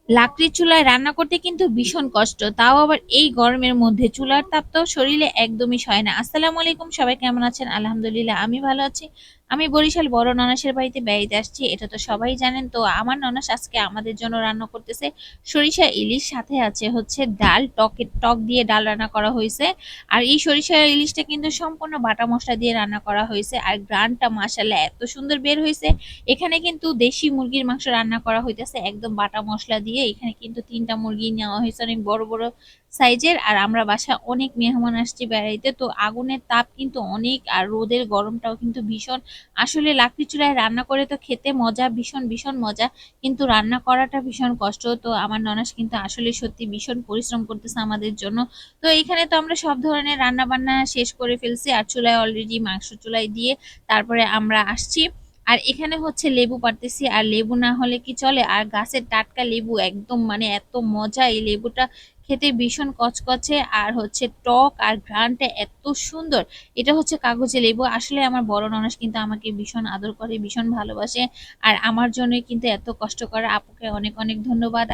লাকড়ির চুলায় রান্না করতে কিন্তু ভীষণ কষ্ট, তাও আবার এই গরমের মধ্যে চুলার তাপ তো শরীরে একদমই সয় না। আসসালামু আলাইকুম, সবাই কেমন আছেন? আলহামদুলিল্লাহ আমি ভালো আছি। আমি বরিশাল বড় ননাসের বাড়িতে বেড়াইতে আসছি, এটা তো সবাই জানেন। তো আমার ননাস আজকে আমাদের জন্য রান্না করতেছে সরিষা ইলিশ, সাথে আছে হচ্ছে ডাল, টক দিয়ে ডাল রান্না করা হয়েছে। আর এই সরিষা ইলিশটা কিন্তু সম্পূর্ণ বাটা মশলা দিয়ে রান্না করা হয়েছে, আর গ্রানটা মাশাআল্লাহ এত সুন্দর বের হয়েছে। এখানে কিন্তু দেশি মুরগির মাংস রান্না করা হইতেছে একদম বাটা মশলা দিয়ে। এখানে কিন্তু 3টা মুরগি নেওয়া হয়েছে, অনেক বড় বড় সাইজের। আর আমরা বাসায় অনেক মেহমান আসছি বেড়াইতে, তো আগুনের তাপ কিন্তু অনেক, আর রোদের গরমটাও কিন্তু ভীষণ। আসলে লাকড়ি চুলায় রান্না করে তো খেতে মজা, ভীষণ ভীষণ মজা, কিন্তু রান্না করাটা ভীষণ কষ্ট। তো আমার ননাস কিন্তু আসলে সত্যি ভীষণ পরিশ্রম করতেছে আমাদের জন্য। তো এখানে তো আমরা সব ধরনের রান্না বান্না শেষ করে ফেলছি, আর চুলায় অলরেডি মাংস চুলায় দিয়ে তারপরে আমরা আসছি। আর এখানে হচ্ছে লেবু পাড়তেছি, আর লেবু না হলে কি চলে, আর গাছের টাটকা লেবু একদম, মানে এত মজা এই লেবুটা খেতে, ভীষণ কচকচে আর হচ্ছে টক, আর ঘ্রাণটা এত সুন্দর। এটা হচ্ছে কাগজে লেবু। আসলে আমার বড় ননস কিন্তু আমাকে ভীষণ আদর করে, ভীষণ ভালোবাসে, আর আমার জন্য কিন্তু এত কষ্ট করে। আপুকে অনেক অনেক ধন্যবাদ।